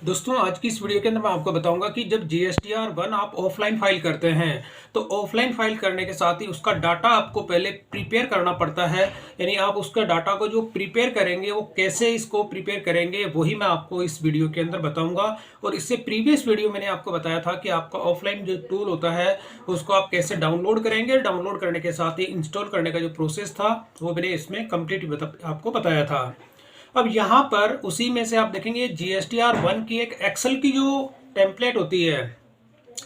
दोस्तों आज की इस वीडियो के अंदर मैं आपको बताऊंगा कि जब GSTR 1 आप ऑफलाइन फाइल करते हैं तो ऑफलाइन फाइल करने के साथ ही उसका डाटा आपको पहले प्रिपेयर करना पड़ता है। यानी आप उसका डाटा को जो प्रिपेयर करेंगे वो कैसे इसको प्रिपेयर करेंगे वही मैं आपको इस वीडियो के अंदर बताऊंगा। और इससे प्रीवियस वीडियो मैंने आपको बताया था कि आपका ऑफलाइन जो टूल होता है उसको आप कैसे डाउनलोड करेंगे। डाउनलोड करने के साथ ही इंस्टॉल करने का जो प्रोसेस था वो मैंने इसमें कंप्लीट आपको बताया था। अब यहाँ पर उसी में से आप देखेंगे GSTR 1 की एक एक्सेल की जो टेम्पलेट होती है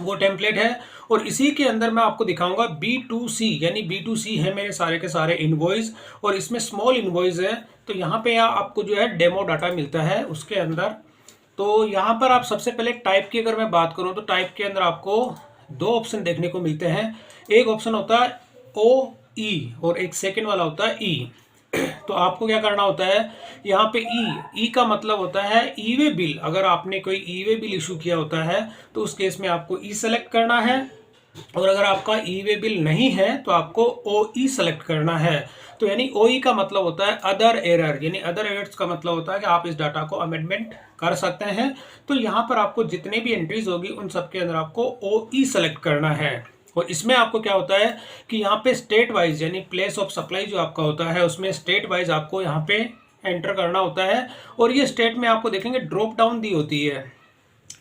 वो टेम्पलेट है। और इसी के अंदर मैं आपको दिखाऊंगा B2C, यानी B2C है मेरे सारे के सारे इनवॉइस और इसमें स्मॉल इनवॉइस है। तो यहाँ पे आपको जो है डेमो डाटा मिलता है उसके अंदर। तो यहाँ पर आप सबसे पहले टाइप की अगर मैं बात करूँ तो टाइप के अंदर आपको दो ऑप्शन देखने को मिलते हैं। एक ऑप्शन होता है OE और एक सेकेंड वाला होता है E। तो आपको क्या करना होता है, यहाँ पे ई का मतलब होता है ई वे बिल। अगर आपने कोई ई वे बिल इशू किया होता है तो उस केस में आपको ई सेलेक्ट करना है। और अगर आपका ई वे बिल नहीं है तो आपको ओ ई सेलेक्ट करना है। तो यानी ओ ई का मतलब होता है अदर एरर, यानी अदर एरर्स का मतलब होता है कि आप इस डाटा को अमेंडमेंट कर सकते हैं। तो यहाँ पर आपको जितने भी एंट्रीज होगी उन सबके अंदर आपको ओ ई सेलेक्ट करना है। और इसमें आपको क्या होता है कि यहाँ पे स्टेट वाइज यानी प्लेस ऑफ सप्लाई जो आपका होता है उसमें स्टेट वाइज आपको यहाँ पे एंटर करना होता है। और ये स्टेट में आपको देखेंगे ड्रॉप डाउन दी होती है।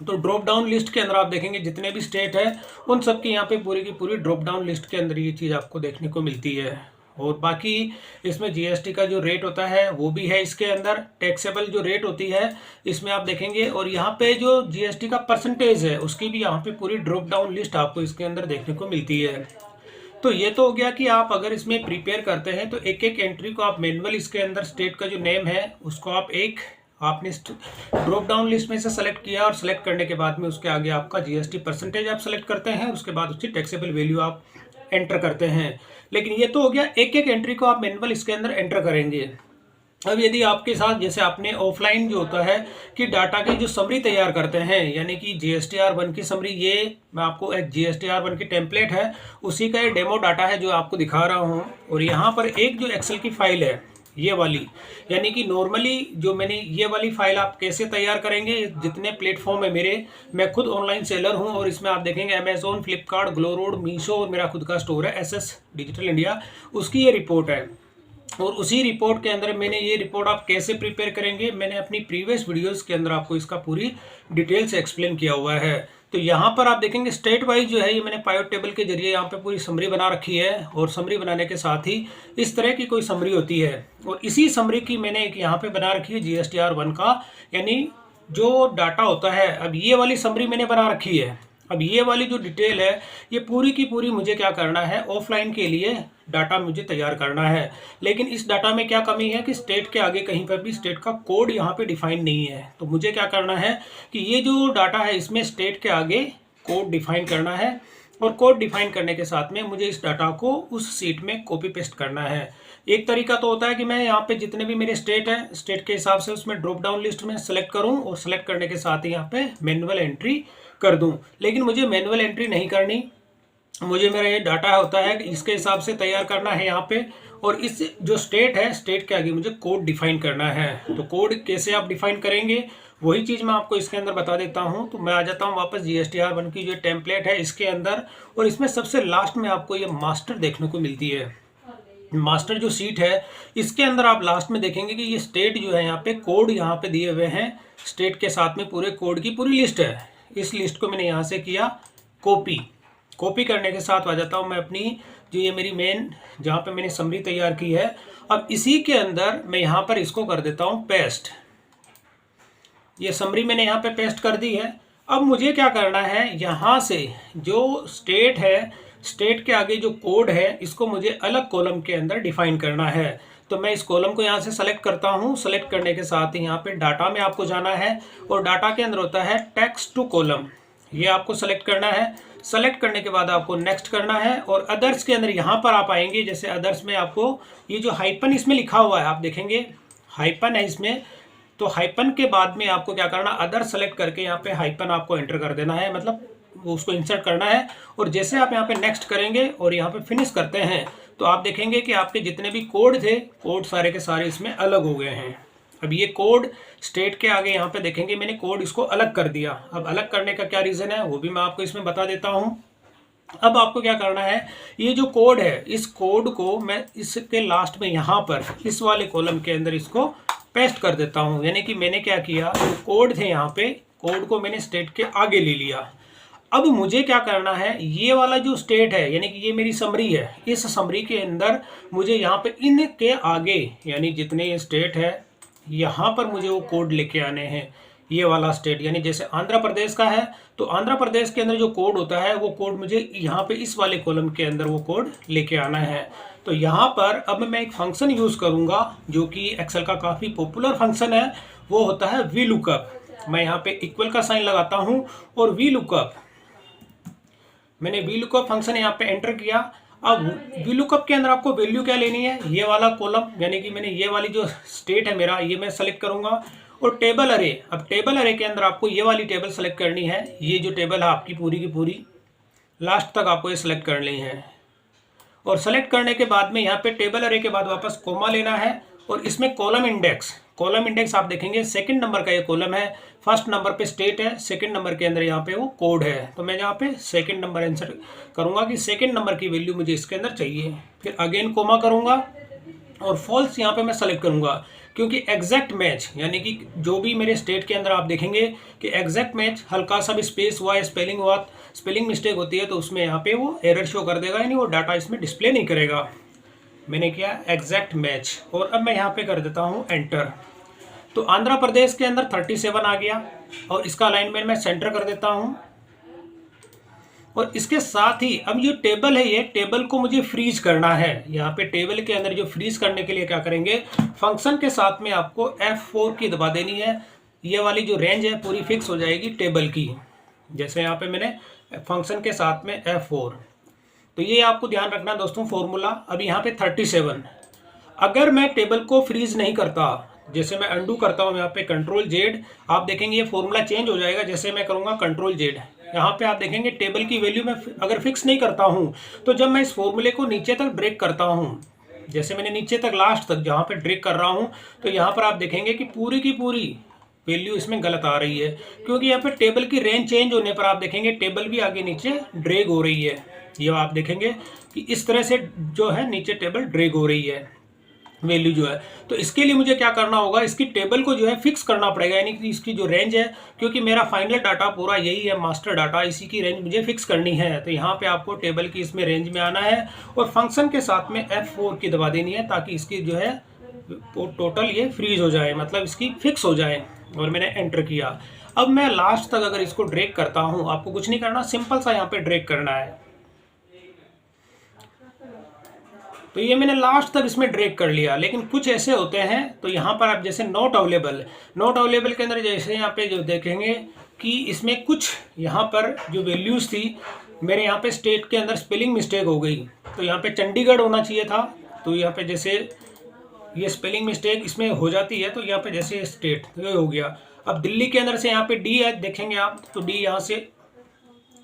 तो ड्रॉप डाउन लिस्ट के अंदर आप देखेंगे जितने भी स्टेट है उन सब की यहाँ पे पूरी की पूरी ड्रॉप डाउन लिस्ट के अंदर ये चीज़ आपको देखने को मिलती है। और बाकी इसमें जीएसटी का जो रेट होता है वो भी है इसके अंदर। टैक्सेबल जो रेट होती है इसमें आप देखेंगे। और यहाँ पे जो जीएसटी का परसेंटेज है उसकी भी यहाँ पे पूरी ड्रॉप डाउन लिस्ट आपको इसके अंदर देखने को मिलती है। तो ये तो हो गया कि आप अगर इसमें प्रिपेयर करते हैं तो एक एक एंट्री को आप मैनुअल इसके अंदर स्टेट का जो नेम है उसको आपने ड्रॉप डाउन लिस्ट में से सेलेक्ट किया और सेलेक्ट करने के बाद में उसके आगे आपका जीएसटी परसेंटेज आप सेलेक्ट करते हैं। उसके बाद उसकी टैक्सेबल वैल्यू आप एंटर करते हैं। लेकिन ये तो हो गया एक एक एंट्री को आप मैनुअल इसके अंदर एंटर करेंगे। अब यदि आपके साथ जैसे आपने ऑफलाइन जो होता है कि डाटा की जो समरी तैयार करते हैं यानी कि GSTR 1 की समरी, ये मैं आपको एक GSTR 1 की टेम्पलेट है उसी का ये डेमो डाटा है जो आपको दिखा रहा हूँ। और यहाँ पर एक जो एक्सेल की फाइल है ये वाली, यानी कि नॉर्मली जो मैंने ये वाली फाइल आप कैसे तैयार करेंगे, जितने प्लेटफॉर्म है मेरे, मैं खुद ऑनलाइन सेलर हूँ और इसमें आप देखेंगे अमेजोन, फ्लिपकार्ट, ग्लोरोड, मीशो और मेरा खुद का स्टोर है SS डिजिटल इंडिया, उसकी ये रिपोर्ट है। और उसी रिपोर्ट के अंदर मैंने ये रिपोर्ट आप कैसे प्रिपेयर करेंगे मैंने अपनी प्रीवियस वीडियोस के अंदर आपको इसका पूरी डिटेल से एक्सप्लेन किया हुआ है। तो यहाँ पर आप देखेंगे स्टेट वाइज जो है ये मैंने पाइवट टेबल के जरिए यहाँ पे पूरी समरी बना रखी है। और समरी बनाने के साथ ही इस तरह की कोई समरी होती है और इसी समरी की मैंने एक यहाँ पे बना रखी है GSTR 1 का, यानी जो डाटा होता है। अब ये वाली समरी मैंने बना रखी है। अब ये वाली जो डिटेल है ये पूरी की पूरी मुझे क्या करना है, ऑफलाइन के लिए डाटा मुझे तैयार करना है। लेकिन इस डाटा में क्या कमी है कि स्टेट के आगे कहीं पर भी स्टेट का कोड यहाँ पे डिफाइन नहीं है। तो मुझे क्या करना है कि ये जो डाटा है इसमें स्टेट के आगे कोड डिफाइन करना है। और कोड डिफाइन करने के साथ में मुझे इस डाटा को उस सीट में कॉपी पेस्ट करना है। एक तरीका तो होता है कि मैं यहाँ पे जितने भी मेरे स्टेट है स्टेट के हिसाब से उसमें ड्रॉप डाउन लिस्ट में सेलेक्ट करूँ और सेलेक्ट करने के साथ ही यहाँ पे मैनुअल एंट्री कर दूं। लेकिन मुझे मैनुअल एंट्री नहीं करनी, मुझे मेरा ये डाटा होता है इसके हिसाब से तैयार करना है यहाँ पे। और इस जो स्टेट है स्टेट के आगे मुझे कोड डिफाइन करना है। तो कोड कैसे आप डिफाइन करेंगे वही चीज़ मैं आपको इसके अंदर बता देता हूँ। तो मैं आ जाता हूँ वापस GSTR 1 की जो टेम्पलेट है इसके अंदर। और इसमें सबसे लास्ट में आपको ये मास्टर देखने को मिलती है। मास्टर जो सीट है इसके अंदर आप लास्ट में देखेंगे कि ये स्टेट जो है यहाँ पे कोड यहाँ पे दिए हुए हैं। स्टेट के साथ में पूरे कोड की पूरी लिस्ट है। इस लिस्ट को मैंने यहाँ से किया कॉपी करने के साथ आ जाता हूँ मैं अपनी जो ये मेरी मेन जहाँ पे मैंने समरी तैयार की है। अब इसी के अंदर मैं यहाँ पर इसको कर देता हूँ पेस्ट। ये समरी मैंने यहाँ पे पेस्ट कर दी है। अब मुझे क्या करना है, यहाँ से जो स्टेट है स्टेट के आगे जो कोड है इसको मुझे अलग कॉलम के अंदर डिफाइन करना है। तो मैं इस कॉलम को यहाँ से सेलेक्ट करता हूँ। सेलेक्ट करने के साथ ही यहाँ पे डाटा में आपको जाना है और डाटा के अंदर होता है टेक्स्ट टू कॉलम, ये आपको सेलेक्ट करना है। सेलेक्ट करने के बाद आपको नेक्स्ट करना है। और अदर्स के अंदर यहाँ पर आप आएंगे, जैसे अदर्स में आपको ये जो हाइपन इसमें लिखा हुआ है आप देखेंगे हाइपन है इसमें। तो हाइपन के बाद में आपको क्या करना, अदर सेलेक्ट करके यहाँ पे हाइपन आपको एंटर कर देना है, मतलब उसको इंसर्ट करना है। और जैसे आप यहाँ पे नेक्स्ट करेंगे और यहाँ पे फिनिश करते हैं तो आप देखेंगे कि आपके जितने भी कोड थे कोड सारे के सारे इसमें अलग हो गए हैं। अब ये कोड स्टेट के आगे यहाँ पे देखेंगे मैंने कोड इसको अलग कर दिया। अब अलग करने का क्या रीज़न है वो भी मैं आपको इसमें बता देता हूँ। अब आपको क्या करना है, ये जो कोड है इस कोड को मैं इसके लास्ट में यहाँ पर इस वाले कॉलम के अंदर इसको पेस्ट कर देता हूँ। यानी कि मैंने क्या किया, जो कोड थे यहाँ पे कोड को मैंने स्टेट के आगे ले लिया। अब मुझे क्या करना है, ये वाला जो स्टेट है यानी कि ये मेरी समरी है, इस समरी के अंदर मुझे यहाँ पे इनके आगे यानी जितने स्टेट है यहाँ पर मुझे वो कोड लेके आने हैं। ये वाला स्टेट यानी जैसे आंध्र प्रदेश का है तो आंध्र प्रदेश के अंदर जो कोड होता है वो कोड मुझे यहाँ पे इस वाले कॉलम के अंदर वो कोड लेके आना है। तो यहाँ पर अब मैं एक फंक्शन यूज़ करूँगा जो कि एक्सेल का काफ़ी पॉपुलर फंक्शन है, वो होता है वी लुकअप। मैं यहाँ पे इक्वल का साइन लगाता हूँ और वी लुकअप, मैंने वी लुकअप फंक्शन यहाँ पे एंटर किया। अब वी लुकअप के अंदर आपको वैल्यू क्या लेनी है, ये वाला कॉलम यानी कि मैंने ये वाली जो स्टेट है मेरा ये मैं सेलेक्ट करूंगा और टेबल अरे। अब टेबल अरे के अंदर आपको ये वाली टेबल सेलेक्ट करनी है। ये जो टेबल है आपकी पूरी की पूरी लास्ट तक आपको ये सिलेक्ट करनी है और सेलेक्ट करने के बाद में यहाँ पे टेबल अरे के बाद वापस कोमा लेना है और इसमें कॉलम इंडेक्स आप देखेंगे सेकंड नंबर का ये कॉलम है, फर्स्ट नंबर पे स्टेट है, सेकंड नंबर के अंदर यहाँ पे वो कोड है। तो मैं यहाँ पे सेकंड नंबर आंसर करूँगा कि सेकंड नंबर की वैल्यू मुझे इसके अंदर चाहिए। फिर अगेन कोमा करूँगा और फॉल्स यहाँ पे मैं सेलेक्ट करूँगा क्योंकि एग्जैक्ट मैच यानी कि जो भी मेरे स्टेट के अंदर आप देखेंगे कि एग्जैक्ट मैच हल्का सा भी स्पेस हुआ, स्पेलिंग मिस्टेक होती है तो उसमें यहाँ पे वो एरर शो कर देगा, यानी वो डाटा इसमें डिस्प्ले नहीं करेगा। मैंने किया एग्जैक्ट मैच और अब मैं यहाँ पे कर देता हूँ एंटर। तो आंध्र प्रदेश के अंदर 37 आ गया और इसका अलाइनमेंट मैं सेंटर कर देता हूँ। और इसके साथ ही अब जो टेबल है ये टेबल को मुझे फ्रीज करना है। यहाँ पे टेबल के अंदर जो फ्रीज करने के लिए क्या करेंगे, फंक्शन के साथ में आपको F4 की दबा देनी है। ये वाली जो रेंज है पूरी फिक्स हो जाएगी टेबल की। जैसे यहाँ पे मैंने फंक्शन के साथ में F4, तो ये आपको ध्यान रखना दोस्तों फॉर्मूला। अब यहाँ पे 37, अगर मैं टेबल को फ्रीज नहीं करता, जैसे मैं अंडू करता हूँ यहाँ पे कंट्रोल जेड, आप देखेंगे ये फॉर्मूला चेंज हो जाएगा। जैसे मैं करूँगा कंट्रोल जेड, यहाँ पे आप देखेंगे टेबल की वैल्यू मैं अगर फिक्स नहीं करता हूँ तो जब मैं इस फॉर्मूले को नीचे तक ड्रैग करता हूँ, जैसे मैंने नीचे तक लास्ट तक जहाँ पे ड्रैग कर रहा हूँ, तो यहाँ पर आप देखेंगे कि पूरी की पूरी वैल्यू इसमें गलत आ रही है क्योंकि यहाँ पे टेबल की रेंज चेंज होने पर आप देखेंगे टेबल भी आगे नीचे ड्रैग हो रही है। ये आप देखेंगे कि इस तरह से जो है नीचे टेबल ड्रैग हो रही है वैल्यू जो है। तो इसके लिए मुझे क्या करना होगा, इसकी टेबल को जो है फिक्स करना पड़ेगा, यानी कि इसकी जो रेंज है, क्योंकि मेरा फाइनल डाटा पूरा यही है मास्टर डाटा, इसी की रेंज मुझे फिक्स करनी है। तो यहाँ पे आपको टेबल की इसमें रेंज में आना है और फंक्शन के साथ में F4 की दबा देनी है ताकि इसकी जो है टोटल ये फ्रीज हो जाए, मतलब इसकी फिक्स हो जाए। और मैंने एंटर किया। अब मैं लास्ट तक अगर इसको ड्रैग करता हूँ, आपको कुछ नहीं करना, सिंपल सा यहाँ पे ड्रैग करना है। तो ये मैंने लास्ट तक इसमें ड्रैग कर लिया। लेकिन कुछ ऐसे होते हैं तो यहाँ पर आप जैसे नॉट अवेलेबल के अंदर जैसे यहाँ पे जो देखेंगे कि इसमें कुछ यहाँ पर जो वैल्यूज़ थी, मेरे यहाँ पे स्टेट के अंदर स्पेलिंग मिस्टेक हो गई। तो यहाँ पे चंडीगढ़ होना चाहिए था, तो यहाँ पे जैसे ये स्पेलिंग मिस्टेक इसमें हो जाती है, तो यहाँ पे जैसे स्टेट ये हो गया। अब दिल्ली के अंदर से यहाँ पे डी है, देखेंगे आप, तो डी यहाँ से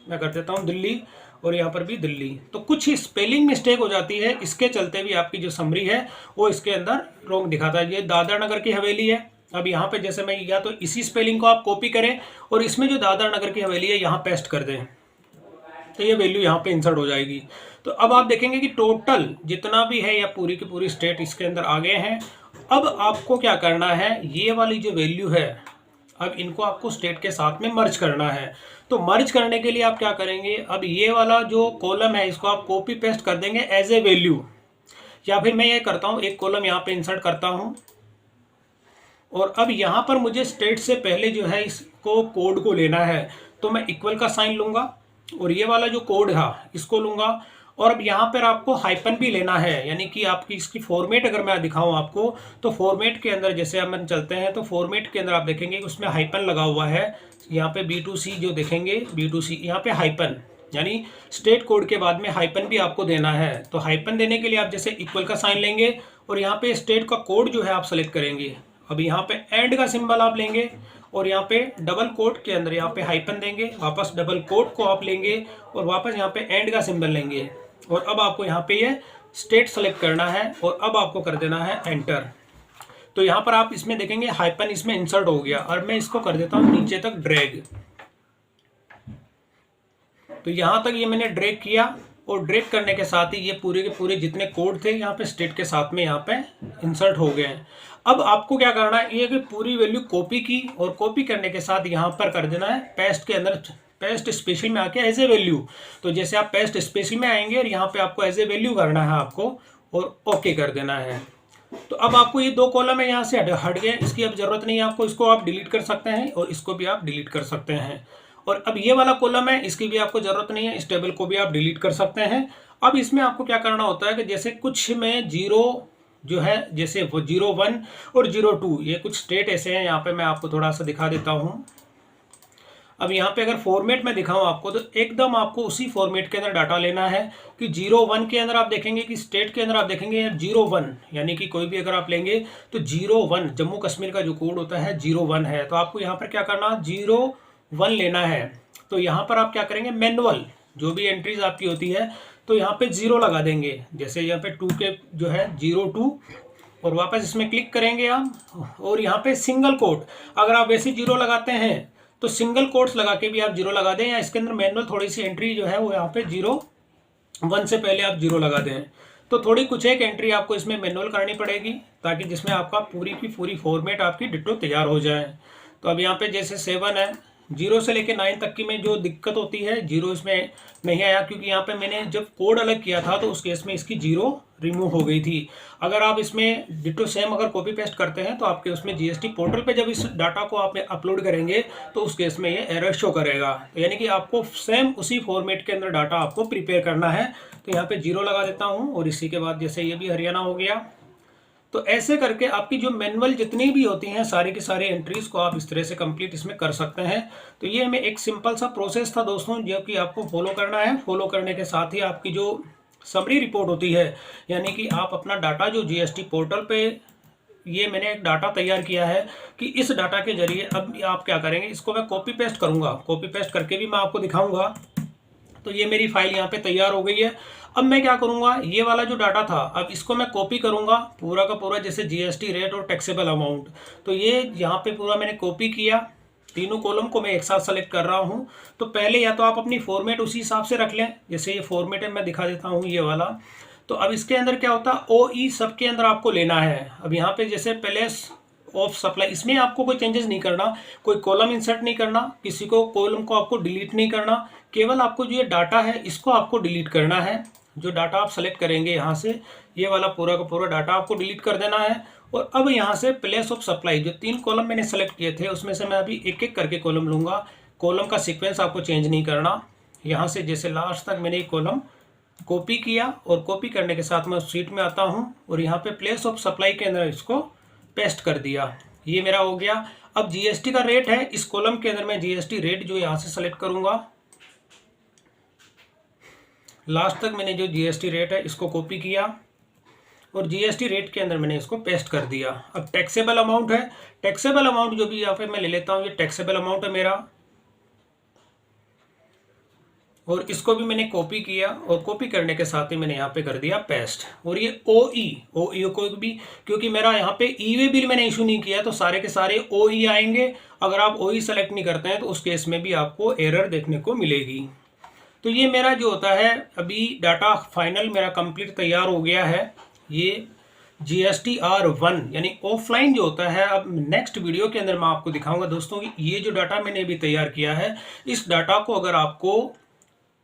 मैं कर देता हूँ दिल्ली और यहाँ पर भी दिल्ली। तो कुछ ही स्पेलिंग मिस्टेक हो जाती है, इसके चलते भी आपकी जो समरी है वो इसके अंदर रॉन्ग दिखाता है। ये दादरा नगर की हवेली है। अब यहाँ पे जैसे मैं या तो इसी स्पेलिंग को आप कॉपी करें और इसमें जो दादरा नगर की हवेली है यहाँ पेस्ट कर दें, तो ये वैल्यू यहाँ पे इंसर्ट हो जाएगी। तो अब आप देखेंगे कि टोटल जितना भी है या पूरी की पूरी स्टेट इसके अंदर आ गए हैं। अब आपको क्या करना है, ये वाली जो वैल्यू है अब इनको आपको स्टेट के साथ में मर्ज करना है। तो मर्ज करने के लिए आप क्या करेंगे, अब ये वाला जो कॉलम है इसको आप कॉपी पेस्ट कर देंगे एज ए वैल्यू, या फिर मैं ये करता हूँ एक कॉलम यहाँ पे इंसर्ट करता हूँ और अब यहाँ पर मुझे स्टेट से पहले जो है इसको कोड को लेना है। तो मैं इक्वल का साइन लूँगा और ये वाला जो कोड है इसको लूँगा और अब यहाँ पर आपको हाइपन भी लेना है, यानी कि आपकी इसकी फॉर्मेट अगर मैं दिखाऊँ आपको, तो फॉर्मेट के अंदर जैसे हम चलते हैं तो फॉर्मेट के अंदर आप देखेंगे कि उसमें हाइपन लगा हुआ है। यहाँ पे B2C जो देखेंगे B2C यहाँ पे हाइपन, यानी स्टेट कोड के बाद में हाइपन भी आपको देना है। तो हाइपन देने के लिए आप जैसे इक्वल का साइन लेंगे और यहाँ पे स्टेट का कोड जो है आप सेलेक्ट करेंगे। अब यहाँ पे एंड का सिंबल आप लेंगे और यहाँ पे डबल कोट के अंदर यहाँ पे हाइपन देंगे, वापस डबल कोट को आप लेंगे और वापस यहाँ पे एंड का सिंबल लेंगे और अब आपको यहाँ पे ये स्टेट सेलेक्ट करना है और अब आपको कर देना है एंटर। तो यहाँ पर आप इसमें देखेंगे हाइपन इसमें इंसर्ट हो गया, और मैं इसको कर देता हूँ नीचे तक ड्रैग। तो यहाँ तक ये मैंने ड्रैग किया, और ड्रैग करने के साथ ही ये पूरे के पूरे जितने कोड थे यहाँ पे स्टेट के साथ में यहाँ पे इंसर्ट हो गए हैं। अब आपको क्या करना है, ये कि पूरी वैल्यू कॉपी की, और कॉपी करने के साथ यहाँ पर कर देना है पेस्ट के अंदर, पेस्ट स्पेशल में आके एज ए वैल्यू। तो जैसे आप पेस्ट स्पेशल में आएंगे और यहाँ पे आपको एज ए वैल्यू करना है आपको, और ओके कर देना है। तो अब आपको ये दो कॉलम है यहाँ से हट गए, इसकी अब जरूरत नहीं है आपको, इसको आप डिलीट कर सकते हैं और इसको भी आप डिलीट कर सकते हैं। और अब ये वाला कॉलम है, इसकी भी आपको जरूरत नहीं है, इस टेबल को भी आप डिलीट कर सकते हैं। अब इसमें आपको क्या करना होता है कि जैसे कुछ में जीरो जो है, जैसे वो 01 और 02 ये कुछ स्टेट ऐसे हैं, यहाँ पे मैं आपको थोड़ा सा दिखा देता हूँ। अब यहाँ पे अगर फॉर्मेट में दिखाऊं आपको, तो एकदम आपको उसी फॉर्मेट के अंदर डाटा लेना है कि 01 के अंदर आप देखेंगे कि स्टेट के अंदर आप देखेंगे 01, यानी कि कोई भी अगर आप लेंगे तो 01 जम्मू कश्मीर का जो कोड होता है 01 है। तो आपको यहाँ पर क्या करना, 01 लेना है। तो यहाँ पर आप क्या करेंगे, मैनुअल जो भी एंट्रीज आपकी होती है तो यहाँ पे 0 लगा देंगे, जैसे यहाँ पे 2 के जो है 02, और वापस इसमें क्लिक करेंगे आप, और यहाँ पे सिंगल कोट अगर आप वैसे 0 लगाते हैं तो सिंगल कोट्स लगा के भी आप 0 लगा दें, या इसके अंदर मैनुअल थोड़ी सी एंट्री जो है वो यहाँ पे 01 से पहले आप 0 लगा दें। तो थोड़ी कुछ एक एंट्री आपको इसमें मैनुअल करनी पड़ेगी, ताकि जिसमें आपका पूरी की पूरी फॉर्मेट आपकी डिट्टो तैयार हो जाए। तो अब यहाँ पे जैसे 7 है, 0 से लेके 9 तक की में जो दिक्कत होती है 0 इसमें नहीं आया, क्योंकि यहाँ पे मैंने जब कोड अलग किया था तो उस केस में इसकी 0 रिमूव हो गई थी। अगर आप इसमें डिट्टो सेम अगर कॉपी पेस्ट करते हैं तो आपके उसमें जीएसटी पोर्टल पे जब इस डाटा को आप अपलोड करेंगे तो उस केस में ये एरर शो करेगा। तो यानी कि आपको सेम उसी फॉर्मेट के अंदर डाटा आपको प्रिपेयर करना है। तो यहाँ पे 0 लगा देता हूँ, और इसी के बाद जैसे ये भी हरियाणा हो गया। तो ऐसे करके आपकी जो मैनुअल जितनी भी होती हैं सारी की सारी एंट्रीज को आप इस तरह से कंप्लीट इसमें कर सकते हैं। तो ये हमें एक सिंपल सा प्रोसेस था दोस्तों, जो कि आपको फॉलो करना है। फॉलो करने के साथ ही आपकी जो समरी रिपोर्ट होती है, यानी कि आप अपना डाटा जो जीएसटी पोर्टल पे, ये मैंने एक डाटा तैयार किया है कि इस डाटा के जरिए अब आप क्या करेंगे, इसको मैं कॉपी पेस्ट करूंगा, कॉपी पेस्ट करके भी मैं आपको दिखाऊंगा। तो ये मेरी फाइल यहाँ पे तैयार हो गई है। अब मैं क्या करूंगा, ये वाला जो डाटा था अब इसको मैं कॉपी करूंगा पूरा का पूरा, जैसे जीएसटी रेट और टैक्सेबल अमाउंट। तो ये यहाँ पे पूरा मैंने कॉपी किया, तीनों कॉलम को मैं एक साथ सेलेक्ट कर रहा हूँ। तो पहले या तो आप अपनी फॉर्मेट उसी हिसाब से रख लें, जैसे ये फॉर्मेट है मैं दिखा देता हूँ ये वाला। तो अब इसके अंदर क्या होता है, OE सब के अंदर आपको लेना है। अब यहाँ पे जैसे प्लेस ऑफ सप्लाई, इसमें आपको कोई चेंजेस नहीं करना, कोई कॉलम इंसर्ट नहीं करना, किसी को कॉलम को आपको डिलीट नहीं करना, केवल आपको जो ये डाटा है इसको आपको डिलीट करना है। जो डाटा आप सेलेक्ट करेंगे यहाँ से, ये वाला पूरा का पूरा डाटा आपको डिलीट कर देना है। और अब यहाँ से प्लेस ऑफ सप्लाई, जो 3 कॉलम मैंने सेलेक्ट किए थे उसमें से मैं अभी एक एक करके कॉलम लूँगा। कॉलम का सीक्वेंस आपको चेंज नहीं करना। यहाँ से जैसे लास्ट तक मैंने एक कॉलम कॉपी किया, और कॉपी करने के साथ मैं शीट में आता हूँ और यहाँ पे प्लेस ऑफ सप्लाई के अंदर इसको पेस्ट कर दिया। ये मेरा हो गया। अब जीएसटी का रेट है, इस कॉलम के अंदर मैं जीएसटी रेट जो यहाँ से सेलेक्ट करूँगा, लास्ट तक मैंने जो जीएसटी रेट है इसको कॉपी किया और जीएसटी रेट के अंदर मैंने इसको पेस्ट कर दिया। अब टैक्सेबल अमाउंट है, टैक्सेबल अमाउंट जो भी यहाँ पे मैं ले लेता हूँ, ये टैक्सेबल अमाउंट है मेरा, और इसको भी मैंने कॉपी किया, और कॉपी करने के साथ ही मैंने यहाँ पे कर दिया पेस्ट। और ये OE को भी, क्योंकि मेरा यहाँ पे ई-वे बिल मैंने इशू नहीं किया तो सारे के सारे OE आएंगे। अगर आप OE सेलेक्ट नहीं करते हैं तो उस केस में भी आपको एरर देखने को मिलेगी। तो ये मेरा जो होता है अभी डाटा फाइनल मेरा कंप्लीट तैयार हो गया है। ये GSTR1 यानी ऑफलाइन जो होता है। अब नेक्स्ट वीडियो के अंदर मैं आपको दिखाऊंगा दोस्तों कि ये जो डाटा मैंने अभी तैयार किया है, इस डाटा को अगर आपको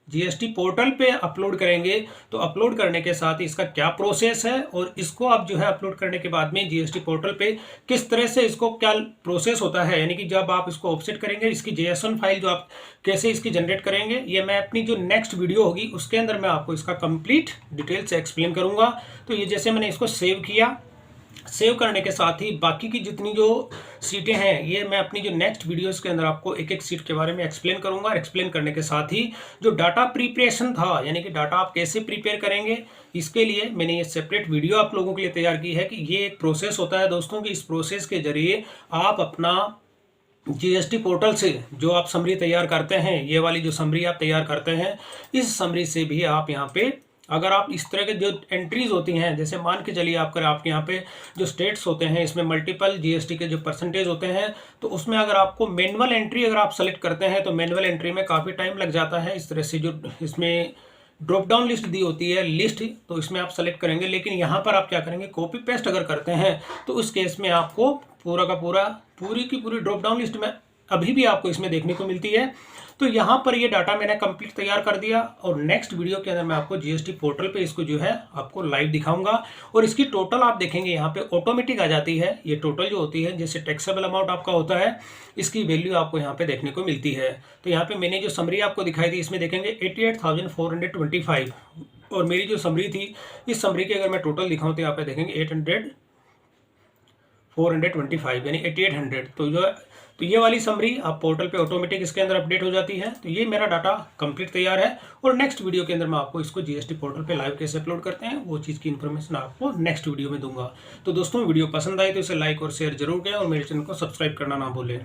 जीएसटी पोर्टल पे अपलोड करेंगे तो अपलोड करने के साथ ही इसका क्या प्रोसेस है, और इसको आप जो है अपलोड करने के बाद में जीएसटी पोर्टल पे किस तरह से इसको क्या प्रोसेस होता है, यानी कि जब आप इसको ऑफसेट करेंगे इसकी JSON फाइल जो आप कैसे इसकी जनरेट करेंगे, ये मैं अपनी जो नेक्स्ट वीडियो होगी उसके अंदर मैं आपको इसका कंप्लीट डिटेल से एक्सप्लेन करूंगा। तो ये जैसे मैंने इसको सेव किया, सेव करने के साथ ही बाकी की जितनी जो सीटें हैं ये मैं अपनी जो नेक्स्ट वीडियोस के अंदर आपको एक एक सीट के बारे में एक्सप्लेन करूंगा। एक्सप्लेन करने के साथ ही जो डाटा प्रिपरेशन था, यानी कि डाटा आप कैसे प्रिपेयर करेंगे, इसके लिए मैंने ये सेपरेट वीडियो आप लोगों के लिए तैयार की है कि ये एक प्रोसेस होता है दोस्तों कि इस प्रोसेस के जरिए आप अपना जीएसटी पोर्टल से जो आप समरी तैयार करते हैं, ये वाली जो समरी आप तैयार करते हैं, इस समरी से भी आप यहाँ पे अगर आप इस तरह के जो एंट्रीज होती हैं, जैसे मान के चलिए आपके यहाँ पे जो स्टेट्स होते हैं, इसमें मल्टीपल जीएसटी के जो परसेंटेज होते हैं, तो उसमें अगर आपको मैनुअल एंट्री अगर आप सेलेक्ट करते हैं तो मैनुअल एंट्री में काफ़ी टाइम लग जाता है। इस तरह से जो इसमें ड्रॉप डाउन लिस्ट दी होती है लिस्ट, तो इसमें आप सेलेक्ट करेंगे। लेकिन यहाँ पर आप क्या करेंगे, कॉपी पेस्ट अगर करते हैं तो उस केस में आपको पूरा का पूरा पूरी की पूरी ड्रॉप डाउन लिस्ट में अभी भी आपको इसमें देखने को मिलती है। तो यहाँ पर ये डाटा मैंने कंप्लीट तैयार कर दिया और नेक्स्ट वीडियो के अंदर मैं आपको जीएसटी पोर्टल पे इसको जो है आपको लाइव दिखाऊंगा। और इसकी टोटल आप देखेंगे यहाँ पे ऑटोमेटिक आ जाती है। ये टोटल जो होती है, जैसे टैक्सेबल अमाउंट आपका होता है, इसकी वैल्यू आपको यहाँ पे देखने को मिलती है। तो यहाँ पे मैंने जो समरी आपको दिखाई थी, इसमें देखेंगे 88,425 और मेरी जो समरी थी, इस समरी की अगर मैं टोटल दिखाऊँ तो यहाँ पे देखेंगे 425 यानी 8800। तो ये वाली समरी आप पोर्टल पे ऑटोमेटिक इसके अंदर अपडेट हो जाती है। तो ये मेरा डाटा कंप्लीट तैयार है और नेक्स्ट वीडियो के अंदर मैं आपको इसको जीएसटी पोर्टल पे लाइव कैसे अपलोड करते हैं वो चीज़ की इन्फॉर्मेशन आपको नेक्स्ट वीडियो में दूंगा। तो दोस्तों, वीडियो पसंद आए तो इसे लाइक और शेयर जरूर करें और मेरे चैनल को सब्सक्राइब करना ना भूलें।